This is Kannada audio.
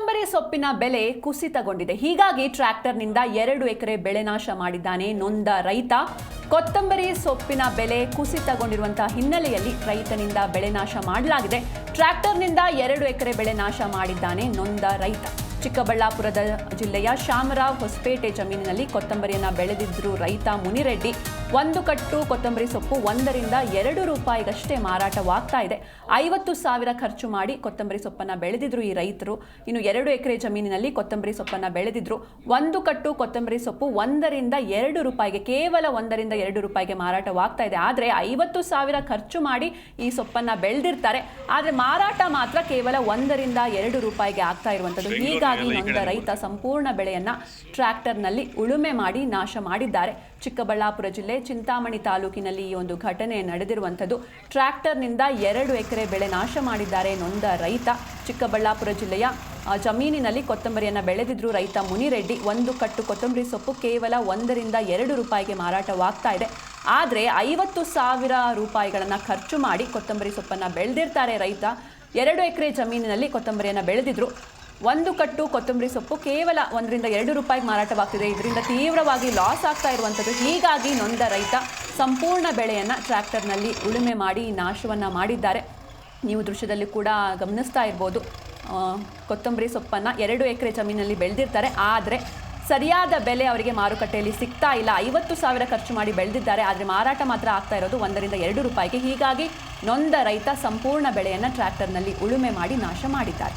ಕೊತ್ತಂಬರಿ ಸೊಪ್ಪಿನ ಬೆಲೆ ಕುಸಿತಗೊಂಡಿದೆ. ಹೀಗಾಗಿ ಟ್ರ್ಯಾಕ್ಟರ್ನಿಂದ 2 ಎಕರೆ ಬೆಳೆ ನಾಶ ಮಾಡಿದ್ದಾನೆ ನೊಂದ ರೈತ. ಕೊತ್ತಂಬರಿ ಸೊಪ್ಪಿನ ಬೆಲೆ ಕುಸಿತಗೊಂಡಿರುವಂತಹ ಹಿನ್ನೆಲೆಯಲ್ಲಿ ರೈತನಿಂದ ಬೆಳೆ ನಾಶ ಮಾಡಲಾಗಿದೆ. ಟ್ರ್ಯಾಕ್ಟರ್ನಿಂದ 2 ಎಕರೆ ಬೆಳೆ ನಾಶ ಮಾಡಿದ್ದಾನೆ ನೊಂದ ರೈತ. ಚಿಕ್ಕಬಳ್ಳಾಪುರದ ಜಿಲ್ಲೆಯ ಶಾಮರಾವ್ ಹೊಸಪೇಟೆ ಜಮೀನಿನಲ್ಲಿ ಕೊತ್ತಂಬರಿಯನ್ನು ಬೆಳೆದಿದ್ರು ರೈತ ಮುನಿರೆಡ್ಡಿ. 1 ಕಟ್ಟು ಕೊತ್ತಂಬರಿ ಸೊಪ್ಪು 1 ರಿಂದ 2 ರೂಪಾಯಿಗಷ್ಟೇ ಮಾರಾಟವಾಗ್ತಾ ಇದೆ. 50,000 ಖರ್ಚು ಮಾಡಿ ಕೊತ್ತಂಬರಿ ಸೊಪ್ಪನ್ನು ಬೆಳೆದಿದ್ರು ಈ ರೈತರು. ಇನ್ನು 2 ಎಕರೆ ಜಮೀನಿನಲ್ಲಿ ಕೊತ್ತಂಬರಿ ಸೊಪ್ಪನ್ನು ಬೆಳೆದಿದ್ರು. 1 ಕಟ್ಟು ಕೊತ್ತಂಬರಿ ಸೊಪ್ಪು 1 ರಿಂದ 2 ರೂಪಾಯಿಗೆ, ಕೇವಲ 1 ರಿಂದ 2 ರೂಪಾಯಿಗೆ ಮಾರಾಟವಾಗ್ತಾ ಇದೆ. ಆದರೆ 50,000 ಖರ್ಚು ಮಾಡಿ ಈ ಸೊಪ್ಪನ್ನು ಬೆಳೆದಿರ್ತಾರೆ. ಆದರೆ ಮಾರಾಟ ಮಾತ್ರ ಕೇವಲ 1 ರಿಂದ 2 ರೂಪಾಯಿಗೆ ಆಗ್ತಾ ಇರುವಂಥದ್ದು. ಹೀಗಾಗಿ ನೊಂದ ರೈತ ಸಂಪೂರ್ಣ ಬೆಳೆಯನ್ನ ಟ್ರ್ಯಾಕ್ಟರ್ನಲ್ಲಿ ಉಳುಮೆ ಮಾಡಿ ನಾಶ ಮಾಡಿದ್ದಾರೆ. ಚಿಕ್ಕಬಳ್ಳಾಪುರ ಜಿಲ್ಲೆ ಚಿಂತಾಮಣಿ ತಾಲೂಕಿನಲ್ಲಿ ಈ ಒಂದು ಘಟನೆ ನಡೆದಿರುವಂಥದ್ದು. ಟ್ರ್ಯಾಕ್ಟರ್ನಿಂದ 2 ಎಕರೆ ಬೆಳೆ ನಾಶ ಮಾಡಿದ್ದಾರೆ ನೊಂದ ರೈತ. ಚಿಕ್ಕಬಳ್ಳಾಪುರ ಜಿಲ್ಲೆಯ ಜಮೀನಿನಲ್ಲಿ ಕೊತ್ತಂಬರಿಯನ್ನು ಬೆಳೆದಿದ್ರು ರೈತ ಮುನಿರೆಡ್ಡಿ. 1 ಕಟ್ಟು ಕೊತ್ತಂಬರಿ ಸೊಪ್ಪು ಕೇವಲ 1 ರಿಂದ 2 ರೂಪಾಯಿಗೆ ಮಾರಾಟವಾಗ್ತಾ ಇದೆ. ಆದರೆ 50,000 ರೂಪಾಯಿಗಳನ್ನು ಖರ್ಚು ಮಾಡಿ ಕೊತ್ತಂಬರಿ ಸೊಪ್ಪನ್ನು ಬೆಳೆದಿರ್ತಾರೆ ರೈತ. 2 ಎಕರೆ ಜಮೀನಿನಲ್ಲಿ ಕೊತ್ತಂಬರಿಯನ್ನು ಬೆಳೆದಿದ್ರು. 1 ಕಟ್ಟು ಕೊತ್ತಂಬರಿ ಸೊಪ್ಪು ಕೇವಲ 1 ರಿಂದ 2 ರೂಪಾಯಿಗೆ ಮಾರಾಟವಾಗ್ತಿದೆ. ಇದರಿಂದ ತೀವ್ರವಾಗಿ ಲಾಸ್ ಆಗ್ತಾ ಇರುವಂಥದ್ದು. ಹೀಗಾಗಿ ನೊಂದ ರೈತ ಸಂಪೂರ್ಣ ಬೆಳೆಯನ್ನು ಟ್ರ್ಯಾಕ್ಟರ್ನಲ್ಲಿ ಉಳುಮೆ ಮಾಡಿ ನಾಶವನ್ನು ಮಾಡಿದ್ದಾರೆ. ನೀವು ದೃಶ್ಯದಲ್ಲಿ ಕೂಡ ಗಮನಿಸ್ತಾ ಇರ್ಬೋದು. ಕೊತ್ತಂಬರಿ ಸೊಪ್ಪನ್ನು 2 ಎಕರೆ ಜಮೀನಲ್ಲಿ ಬೆಳೆದಿರ್ತಾರೆ. ಆದರೆ ಸರಿಯಾದ ಬೆಲೆ ಅವರಿಗೆ ಮಾರುಕಟ್ಟೆಯಲ್ಲಿ ಸಿಗ್ತಾ ಇಲ್ಲ. 50,000 ಖರ್ಚು ಮಾಡಿ ಬೆಳೆದಿದ್ದಾರೆ. ಆದರೆ ಮಾರಾಟ ಮಾತ್ರ ಆಗ್ತಾ ಇರೋದು 1 ರಿಂದ 2 ರೂಪಾಯಿಗೆ. ಹೀಗಾಗಿ ನೊಂದ ರೈತ ಸಂಪೂರ್ಣ ಬೆಳೆಯನ್ನು ಟ್ರ್ಯಾಕ್ಟರ್ನಲ್ಲಿ ಉಳುಮೆ ಮಾಡಿ ನಾಶ ಮಾಡಿದ್ದಾರೆ.